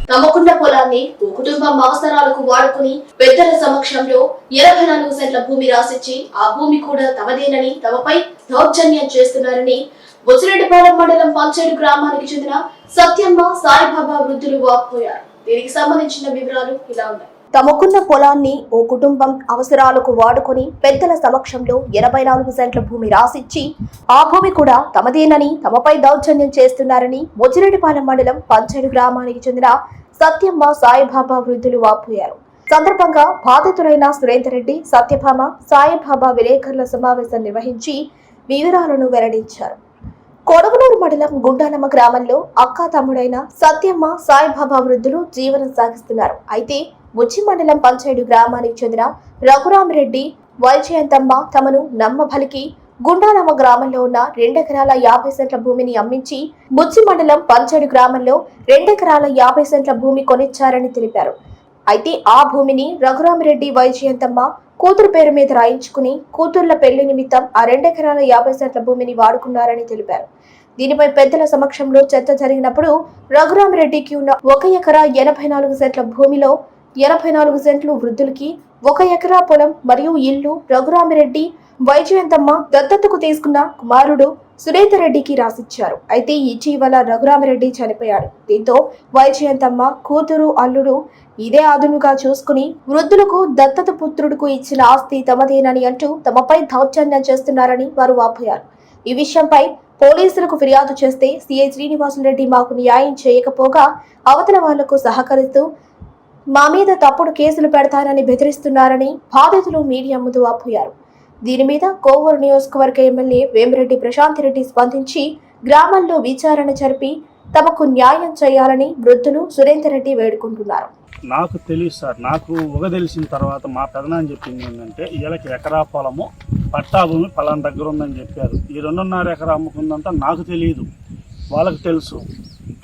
తమకున్న పొలాన్ని కుటుంబం అవసరాలకు వాడుకుని పెద్దల సమక్షంలో 84 సెంట్ల భూమి రాసిచ్చి ఆ భూమి కూడా తమదేనని తమపై దౌర్జన్యం చేస్తున్నారని బుచ్చిరెడ్డిపాలెం మండలం పంచేడు గ్రామానికి చెందిన సత్యమ్మ సాయిబాబా వృద్ధులు వాపోయారు. దీనికి సంబంధించిన వివరాలు ఇలా ఉన్నాయి. తమకున్న పొలాన్ని ఓ కుటుంబం అవసరాలకు వాడుకొని పెద్దల సమక్షంలో 84 సెంట్ల భూమి రాసిచ్చి ఆ భూమి కూడా తమదేనని తమపై దౌర్జన్యం చేస్తున్నారని బుచ్చిరెడ్డిపాలెం మండలం పంచేడు గ్రామానికి చెందిన సత్యమ్మ సాయిబాబా వృద్ధులు వాపోయారు. సందర్భంగా బాధితులైన సురేందర్ రెడ్డి, సత్యభామ, సాయిబాబా విలేకరుల సమావేశం నిర్వహించి వివరాలను వెల్లడించారు. కొడవలూరు మండలం గుండాలమ్మ గ్రామంలో అక్కా తమ్ముడైన సత్యమ్మ సాయిబాబా వృద్ధులు జీవనం సాగిస్తున్నారు. అయితే బుచ్చి మండలం పంచేడు గ్రామానికి చెందిన రఘురామిరెడ్డి, వైజయంతమ్మ తమను నమ్మబలికి గుండాలమ్మ గ్రామంలో ఉన్న 2 ఎకరాల 50 సెంట్ల భూమిని అమ్మించి బుచ్చి మండలం పంచేడు గ్రామంలో 2 ఎకరాల 50 సెంట్ల భూమి కొనిచ్చారని తెలిపారు. అయితే ఆ భూమిని రఘురామిరెడ్డి, వైజయంతమ్మ కూతురు పేరు మీద రాయించుకుని కూతుర్ల పెళ్లి నిమిత్తం ఆ 2 ఎకరాల 50 సెంట్ల భూమిని వాడుకున్నారని తెలిపారు. దీనిపై పెద్దల సమక్షంలో చర్చ జరిగినప్పుడు రఘురామిరెడ్డికి ఉన్న 1 ఎకరా 84 సెంట్ల భూమిలో 84 సెంట్లు వృద్ధులకి, 1 ఎకరా పొలం మరియు ఇల్లు రఘురామిరెడ్డి, వైజయంతమ్మ దత్తతకు తీసుకున్న కుమారుడు సురేందర్ రెడ్డికి రాసిచ్చారు. అయితే ఇటీవల రఘురామిరెడ్డి చనిపోయాడు. దీంతో వైజయంతమ్మ కూతురు, అల్లుడు ఇదే అదునుగా చూసుకుని వృద్ధులకు దత్తత పుత్రుడుకు ఇచ్చిన ఆస్తి తమదేనని అంటూ తమపై దౌర్జన్యం చేస్తున్నారని వారు వాపోయారు. ఈ విషయంపై పోలీసులకు ఫిర్యాదు చేస్తే సిఐ శ్రీనివాసులరెడ్డి మాకు న్యాయం చేయకపోగా అవతల వాళ్లకు సహకరిస్తూ మా మీద తప్పుడు కేసులు పెడతారని బెదిరిస్తున్నారని బాధితులు మీడియా ముందు వాపోయారు. దీని మీద కోవూరు నియోజకవర్గ ఎమ్మెల్యే వేమిరెడ్డి ప్రశాంత్ రెడ్డి స్పందించి గ్రామంలో విచారణ జరిపి తమకు న్యాయం చేయాలని వృద్ధులు సురేందర్ రెడ్డి వేడుకుంటున్నారు. నాకు తెలియదు సార్, నాకు తెలిసిన తర్వాత మా పెదనాన్ని చెప్పింది ఏంటంటే వీళ్ళకి ఎకరా పొలము పట్టా భూమి పలానా దగ్గర ఉందని చెప్పారు. ఈ 2.5 ఎకరా అమ్ముకుందంతా నాకు తెలియదు, వాళ్ళకి తెలుసు.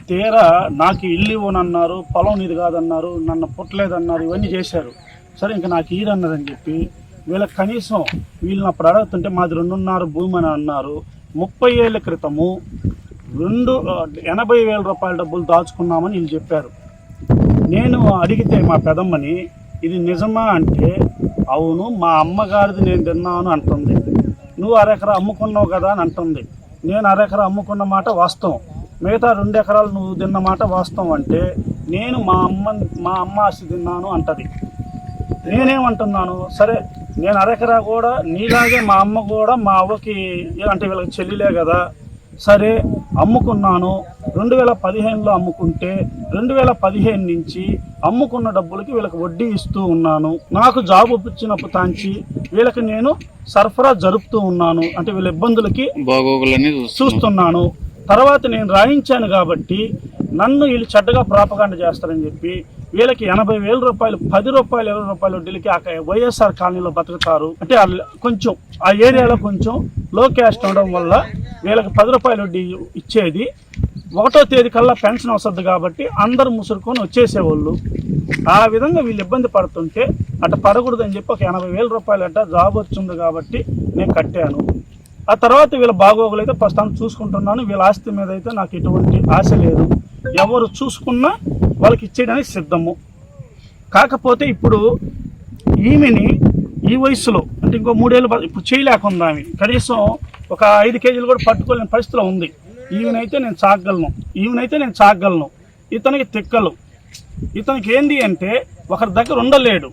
తీరా నాకు ఇల్లు ఇవ్వనన్నారు, పొలం నీది కాదన్నారు, నన్ను పుట్టలేదన్నారు, ఇవన్నీ చేశారు. సరే ఇంకా నాకు ఈరన్నదని చెప్పి వీళ్ళకి కనీసం వీళ్ళని అప్పుడు అడుగుతుంటే మాది 2.5 భూమి అని అన్నారు. 30 ఏళ్ల క్రితము 80,000 రూపాయల డబ్బులు దాచుకున్నామని వీళ్ళు చెప్పారు. నేను అడిగితే మా పెదమ్మని ఇది నిజమా అంటే అవును మా అమ్మగారిది నేను తిన్నాను అంటుంది. నువ్వు 1 ఎకరా అమ్ముకున్నావు కదా అని అంటుంది. నేను 1 ఎకరా అమ్ముకున్న మాట వాస్తవం, మిగతా 2 ఎకరాలు నువ్వు తిన్న మాట వాస్తవం అంటే నేను మా అమ్మ ఆస్తి తిన్నాను అంటది. నేనేమంటున్నాను, సరే నేను 1 ఎకరా కూడా నీలాగే మా అమ్మ కూడా మా అవ్వకి అంటే వీళ్ళకి చెల్లిలే కదా, సరే అమ్ముకున్నాను. 2015లో అమ్ముకుంటే 2015 నుంచి అమ్ముకున్న డబ్బులకి వీళ్ళకి వడ్డీ ఇస్తూ ఉన్నాను. నాకు జాబ్ ఒప్పించినప్పుడు తాంచి వీళ్ళకి నేను సరఫరా జరుపుతూ ఉన్నాను, అంటే వీళ్ళ ఇబ్బందులకి చూస్తున్నాను. తర్వాత నేను రాయించాను కాబట్టి నన్ను వీళ్ళు చెడ్డగా ప్రాపగాండ చేస్తారని చెప్పి వీళ్ళకి 80,000 రూపాయలు 10 రూపాయలు 20 రూపాయలు వడ్డీలకి వైఎస్ఆర్ కాలనీలో బతుకుతారు. అంటే కొంచెం ఆ ఏరియాలో కొంచెం లో క్యాస్ట్ అవడం వల్ల వీళ్ళకి 10 రూపాయలు వడ్డీ ఇచ్చేది. 1వ తేదీ కల్లా పెన్షన్ వస్తుంది కాబట్టి అందరూ ముసురుకొని వచ్చేసేవాళ్ళు. ఆ విధంగా వీళ్ళు ఇబ్బంది పడుతుంటే అట్లా పడకూడదని చెప్పి ఒక 80,000 రూపాయలు అట్ట జాబ్ వచ్చింది కాబట్టి నేను కట్టాను. ఆ తర్వాత వీళ్ళ బాగోగులు అయితే ప్రస్తుతం చూసుకుంటున్నాను. వీళ్ళ ఆస్తి మీద అయితే నాకు ఎటువంటి ఆశ లేదు. ఎవరు చూసుకున్నా వాళ్ళకి ఇచ్చేయడానికి సిద్ధము. కాకపోతే ఇప్పుడు ఈమెని ఈ వయసులో అంటే ఇంకో 3 ఏళ్ళు ఇప్పుడు చేయలేకుండా ఆమె కనీసం ఒక 5 కేజీలు కూడా పట్టుకోలేని పరిస్థితిలో ఉంది. ఈమెనైతే నేను చాగలను, ఇతనికి తిక్కలు. ఇతనికి ఏంది అంటే ఒకరి దగ్గర ఉండలేడు.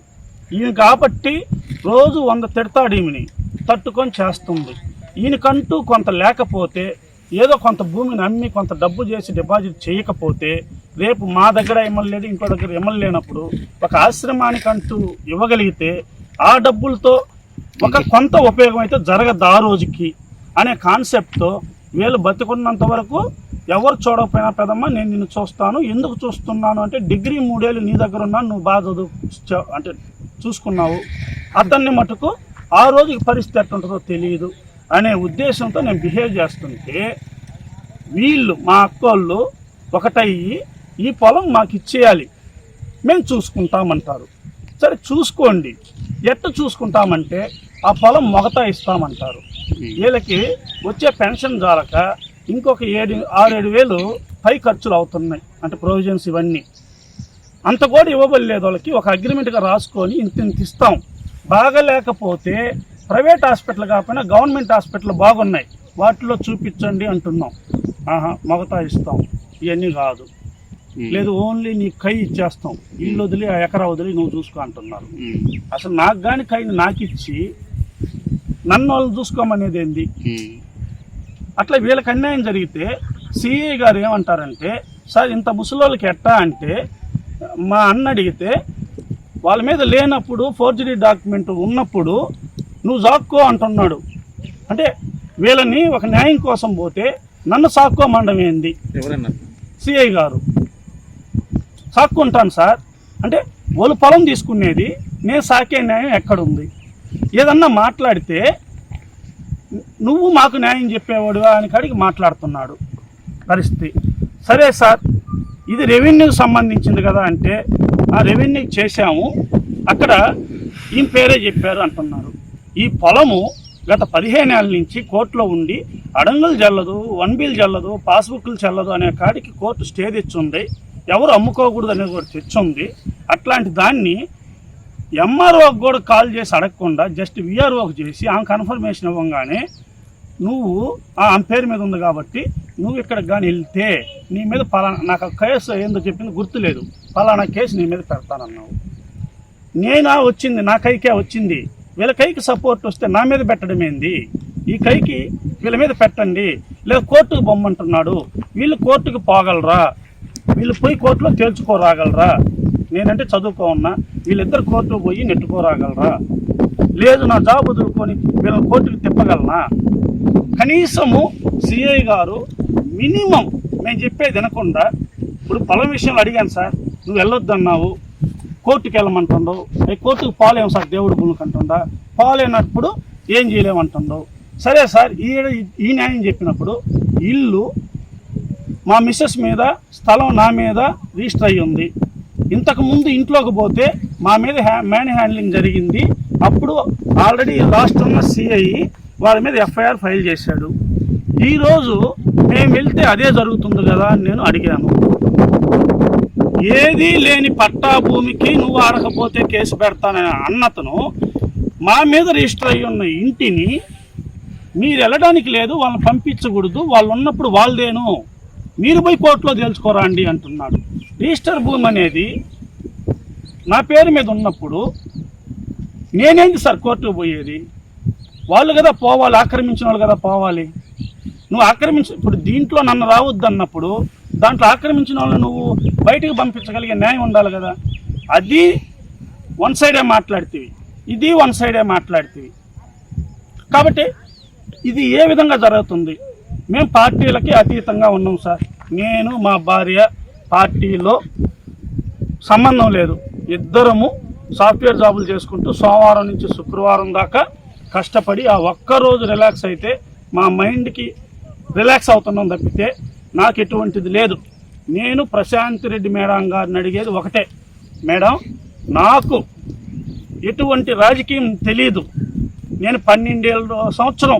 ఈమె కాబట్టి రోజు 100 తిడతాడు, ఈమెని తట్టుకొని చేస్తుంది. ఈయనకంటూ కొంత లేకపోతే ఏదో కొంత భూమిని అమ్మి కొంత డబ్బు చేసి డిపాజిట్ చేయకపోతే రేపు మా దగ్గర ఎమ్మెల్యే లేదు, ఇంకో దగ్గర ఎమ్మెల్యే లేనప్పుడు ఒక ఆశ్రమానికంటూ ఇవ్వగలిగితే ఆ డబ్బులతో ఒక కొంత ఉపయోగం అయితే జరగదు ఆ రోజుకి అనే కాన్సెప్ట్తో వీళ్ళు బతికున్నంత వరకు ఎవరు చూడకపోయినా పెదమ్మ నేను నిన్ను చూస్తాను. ఎందుకు చూస్తున్నాను అంటే డిగ్రీ 3 ఏళ్ళు నీ దగ్గర ఉన్నాను, నువ్వు బాగా చదువు అంటే చూసుకున్నావు. అతన్ని మటుకు ఆ రోజుకి పరిస్థితి ఎట్టుంటుందో తెలియదు అనే ఉద్దేశంతో నేను బిహేవ్ చేస్తుంటే వీళ్ళు మా అక్కోళ్ళు ఒకటయ్యి ఈ పొలం మాకు ఇచ్చేయాలి, మేము చూసుకుంటామంటారు. సరే చూసుకోండి, ఎట్ట చూసుకుంటామంటే ఆ పొలం మొగతా ఇస్తామంటారు. వీళ్ళకి వచ్చే పెన్షన్ జాలక ఇంకొక 6-7 వేలు పై ఖర్చులు అవుతున్నాయి, అంటే ప్రొవిజన్స్ ఇవన్నీ. అంత కూడా ఇవ్వబడలేదు వాళ్ళకి. ఒక అగ్రిమెంట్గా రాసుకొని ఇంత ఇస్తాం, బాగలేకపోతే ప్రైవేట్ హాస్పిటల్ కాకపోయినా గవర్నమెంట్ హాస్పిటల్ బాగున్నాయి వాటిలో చూపించండి అంటున్నాం. మొగతా ఇస్తాం, ఇవన్నీ కాదు. లేదు ఓన్లీ నీ కై ఇచ్చేస్తాం, ఇల్లు వదిలి ఆ ఎకరా వదిలి నువ్వు చూసుకో అంటున్నారు. అసలు నాకు కానీ కైని నాకు ఇచ్చి నన్ను వాళ్ళు చూసుకోమనేది ఏంది? అట్లా వీళ్ళకి అన్యాయం జరిగితే సిఐ గారు ఏమంటారంటే, సార్ ఇంత ముసలోళ్ళకి ఎట్టా అంటే, మా అన్న అడిగితే వాళ్ళ మీద లేనప్పుడు ఫోర్జరీ డాక్యుమెంట్ ఉన్నప్పుడు నువ్వు సాక్కో అంటున్నాడు. అంటే వీళ్ళని ఒక న్యాయం కోసం పోతే నన్ను సాక్కోమండం ఏంది? సిఐ గారు సాక్కుంటాను సార్ అంటే వాళ్ళు పొలం తీసుకునేది, నేను సాకే న్యాయం ఎక్కడుంది? ఏదన్నా మాట్లాడితే నువ్వు మాకు న్యాయం చెప్పేవాడు అని కాడికి మాట్లాడుతున్నాడు పరిస్థితి. సరే సార్ ఇది రెవెన్యూకి సంబంధించింది కదా అంటే, ఆ రెవెన్యూకి చేశాము, అక్కడ ఈయన పేరే చెప్పారు అంటున్నారు. ఈ పొలము గత 15 ఏళ్ళ నుంచి కోర్టులో ఉండి అడంగులు చెల్లదు, 1 చెల్లదు, పాస్బుక్లు చెల్లదు అనే కాడికి కోర్టు స్టే తెచ్చుంది, ఎవరు అమ్ముకోకూడదు అనేది కూడా తెచ్చుంది. అట్లాంటి దాన్ని ఎంఆర్ఓకి కూడా కాల్ చేసి అడగకుండా జస్ట్ విఆర్ఓకి చేసి ఆమె కన్ఫర్మేషన్ ఇవ్వగానే నువ్వు ఆమె పేరు మీద ఉంది కాబట్టి నువ్వు ఇక్కడికి కానీ వెళ్తే నీ మీద పలానా, నాకు కేసు ఏందో చెప్పింది గుర్తులేదు, పలానా కేసు నీ మీద పెడతానన్నావు. నేనా వచ్చింది, నా కైకే వచ్చింది, వీళ్ళ కైకి సపోర్ట్ వస్తే నా మీద పెట్టడం ఏంది? ఈ కైకి వీళ్ళ మీద పెట్టండి, లేదా కోర్టుకు బొమ్మంటున్నాడు, వీళ్ళు కోర్టుకు పోగలరా, వీళ్ళు పోయి కోర్టులో తేల్చుకోరాగలరా? నేనంటే చదువుకో ఉన్నా, వీళ్ళిద్దరు కోర్టుకు పోయి నెట్టుకోరాగలరా? లేదు నా జాబ్ వదులుకొని వీళ్ళని కోర్టుకు తిప్పగలనా? కనీసము సిఐ గారు మినిమం మేము చెప్పేది వినకుండా, ఇప్పుడు పొలం విషయంలో అడిగాను సార్, నువ్వు వెళ్ళొద్దన్నావు, కోర్టుకు వెళ్ళమంటుండవు, కోర్టుకు పోలేము సార్ దేవుడు భూమికి అంటుండా, పోలేనప్పుడు ఏం చేయలేమంటుండవు. సరే సార్ ఈ న్యాయం చెప్పినప్పుడు ఇల్లు మా మిస్సెస్ మీద, స్థలం నా మీద రిజిస్టర్ అయ్యి ఉంది. ఇంతకుముందు ఇంట్లోకి పోతే మా మీద మ్యాన్ హ్యాండ్లింగ్ జరిగింది, అప్పుడు ఆల్రెడీ లాస్ట్ ఉన్న సిఐ వాళ్ళ మీద ఎఫ్ఐఆర్ ఫైల్ చేశాడు. ఈరోజు మేము వెళ్తే అదే జరుగుతుంది కదా అని నేను అడిగాను. ఏదీ లేని పట్టా భూమికి నువ్వు ఆడకపోతే కేసు పెడతానని అన్నతను మా మీద రిజిస్టర్ అయ్యి ఉన్న ఇంటిని మీరు వెళ్ళడానికి లేదు, వాళ్ళని పంపించకూడదు, వాళ్ళు ఉన్నప్పుడు వాళ్ళదేను, మీరు పోయి కోర్టులో తేల్చుకోరా అండి అంటున్నాడు. రిజిస్టర్ భూమి అనేది నా పేరు మీద ఉన్నప్పుడు నేనేంటి సార్ కోర్టుకు పోయేది? వాళ్ళు కదా పోవాలి, ఆక్రమించిన వాళ్ళు కదా పోవాలి. నువ్వు ఇప్పుడు దీంట్లో నన్ను రావద్దు అన్నప్పుడు దాంట్లో ఆక్రమించిన వాళ్ళని నువ్వు బయటకు పంపించగలిగే న్యాయం ఉండాలి కదా. అది వన్ సైడే మాట్లాడుతీవి, ఇది వన్ సైడే మాట్లాడుతీవి. కాబట్టి ఇది ఏ విధంగా జరుగుతుంది? మేము పార్టీలకి అతీతంగా ఉన్నాం సార్. నేను మా భార్య పార్టీలో సంబంధం లేదు, ఇద్దరము సాఫ్ట్వేర్ జాబులు చేసుకుంటూ సోమవారం నుంచి శుక్రవారం దాకా కష్టపడి ఆ ఒక్కరోజు రిలాక్స్ అయితే మా మైండ్కి రిలాక్స్ అవుతున్నాం తప్పితే నాకు ఎటువంటిది లేదు. నేను ప్రశాంత్ రెడ్డి మేడం గారిని అడిగేది ఒకటే, మేడం నాకు ఎటువంటి రాజకీయం తెలీదు, నేను 12 సంవత్సరం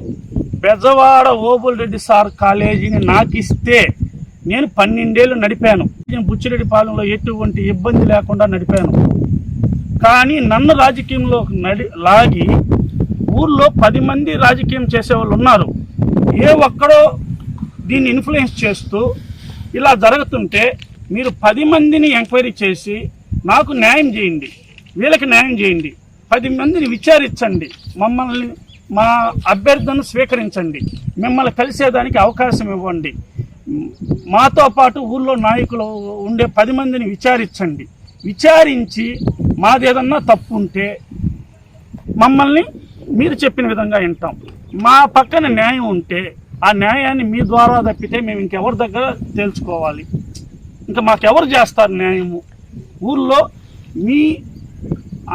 బెజవాడ ఓబుల్ రెడ్డి సార్ కాలేజీని నాకు ఇస్తే నేను 12 ఏళ్ళు నడిపాను. నేను బుచ్చిరెడ్డిపాలెంలో ఎటువంటి ఇబ్బంది లేకుండా నడిపాను. కానీ నన్ను రాజకీయంలో లాగి ఊర్లో 10 మంది రాజకీయం చేసేవాళ్ళు ఉన్నారు. ఏ ఒక్కడో దీన్ని ఇన్ఫ్లుయెన్స్ చేస్తూ ఇలా జరుగుతుంటే మీరు 10 మందిని ఎంక్వైరీ చేసి నాకు న్యాయం చేయండి, వీళ్ళకి న్యాయం చేయండి, 10 మందిని విచారించండి, మమ్మల్ని మా అభ్యర్థనను స్వీకరించండి, మిమ్మల్ని కలిసేదానికి అవకాశం ఇవ్వండి, మాతో పాటు ఊళ్ళో నాయకులు ఉండే 10 మందిని విచారించండి, విచారించి మాదేదన్నా తప్పు ఉంటే మమ్మల్ని మీరు చెప్పిన విధంగా వింటాం, మా పక్కన న్యాయం ఉంటే ఆ న్యాయాన్ని మీ ద్వారా తప్పితే మేము ఇంకెవరి దగ్గర తెలుసుకోవాలి? ఇంకా మాకెవరు చేస్తారు న్యాయము? ఊళ్ళో మీ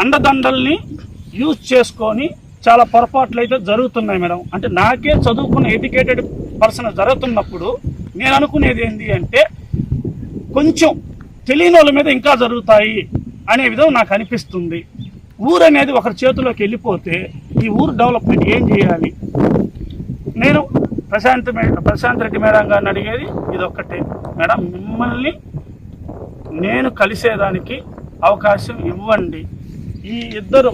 అండదండల్ని యూజ్ చేసుకొని చాలా పొరపాట్లు అయితే జరుగుతున్నాయి మేడం. అంటే నాకే చదువుకున్న ఎడ్యుకేటెడ్ పర్సన్ జరుగుతున్నప్పుడు నేను అనుకునేది ఏంటి అంటే, కొంచెం తెలియని వాళ్ళ మీద ఇంకా జరుగుతాయి అనే విధం నాకు అనిపిస్తుంది. ఊరు అనేది ఒకరి చేతిలోకి వెళ్ళిపోతే ఈ ఊరు డెవలప్మెంట్ ఏం చేయాలి? నేను ప్రశాంత్ రెడ్డి మేడం గారిని అడిగేది ఇది ఒక్కటే, మేడం మిమ్మల్ని నేను కలిసేదానికి అవకాశం ఇవ్వండి. ఈ ఇద్దరు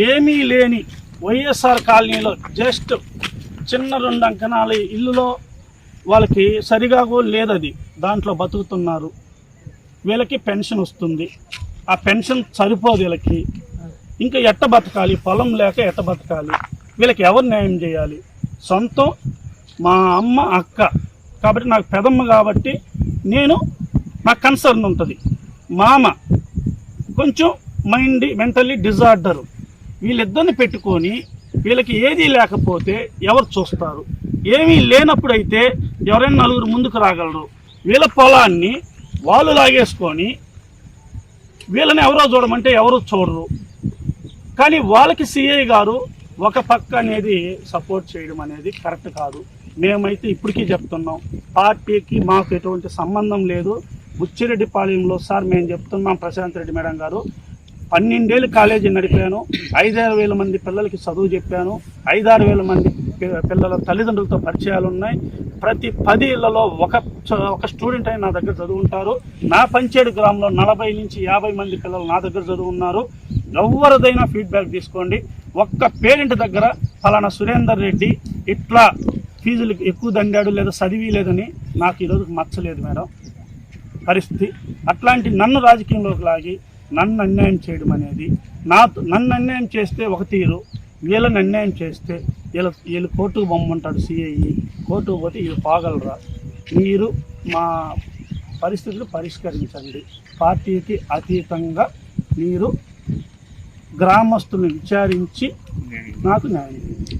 ఏమీ లేని వైఎస్ఆర్ కాలనీలో జస్ట్ చిన్న 2 అంకణాల ఇల్లులో వాళ్ళకి సరిగా కూడా లేదది, దాంట్లో బతుకుతున్నారు. వీళ్ళకి పెన్షన్ వస్తుంది, ఆ పెన్షన్ సరిపోదు వీళ్ళకి. ఇంకా ఎట్ట బతకాలి, పొలం లేక ఎట్ట బతకాలి, వీళ్ళకి ఎవరు న్యాయం చేయాలి? సొంతం మా అమ్మ అక్క కాబట్టి నాకు పెదమ్మ కాబట్టి నాకు కన్సర్న్ ఉంటుంది. మామ కొంచెం మెంటల్లీ డిజార్డరు. వీళ్ళిద్దరిని పెట్టుకొని వీళ్ళకి ఏదీ లేకపోతే ఎవరు చూస్తారు? ఏమీ లేనప్పుడైతే ఎవరైనా 4 ముందుకు రాగలరు. వీళ్ళ పొలాన్ని వాళ్ళు లాగేసుకొని వీళ్ళని ఎవరో చూడమంటే ఎవరు చూడరు. కానీ వాళ్ళకి సిఐ గారు ఒక పక్క అనేది సపోర్ట్ చేయడం అనేది కరెక్ట్ కాదు. మేమైతే ఇప్పటికీ చెప్తున్నాం, పార్టీకి మాకు ఎటువంటి సంబంధం లేదు. బుచ్చిరెడ్డిపాలెంలో సార్ మేము చెప్తున్నాం, ప్రశాంత్ రెడ్డి మేడం గారు 12 ఏళ్ళు కాలేజీ నడిపాను, 5-6 వేల మంది పిల్లలకి చదువు చెప్పాను, 5-6 వేల మంది పిల్లల తల్లిదండ్రులతో పరిచయాలు ఉన్నాయి. ప్రతి 10 ఇళ్లలో ఒక స్టూడెంట్ అయినా నా దగ్గర చదువుంటారు. నా పంచేడు గ్రామంలో 40 నుంచి 50 మంది పిల్లలు నా దగ్గర చదువున్నారు. ఎవరిదైనా ఫీడ్బ్యాక్ తీసుకోండి. ఒక్క పేరెంట్ దగ్గర ఫలానా సురేందర్ రెడ్డి ఇట్లా ఫీజులు ఎక్కువ దండాడు లేదా చదివి లేదని నాకు ఈరోజు మచ్చలేదు మేడం పరిస్థితి. అట్లాంటి నన్ను రాజకీయంలోకి లాగి నన్ను అన్యాయం చేయడం అనేది, నన్ను అన్యాయం చేస్తే ఒక తీరు, వీళ్ళని అన్యాయం చేస్తే వీళ్ళు కోర్టుకు బొమ్మంటాడు సిఐ, కోర్టుకు పోతే వీళ్ళు పోగలరా? మీరు మా పరిస్థితులు పరిష్కరించండి. పార్టీకి అతీతంగా మీరు గ్రామస్తులను విచారించి నాకు న్యాయం చేయండి.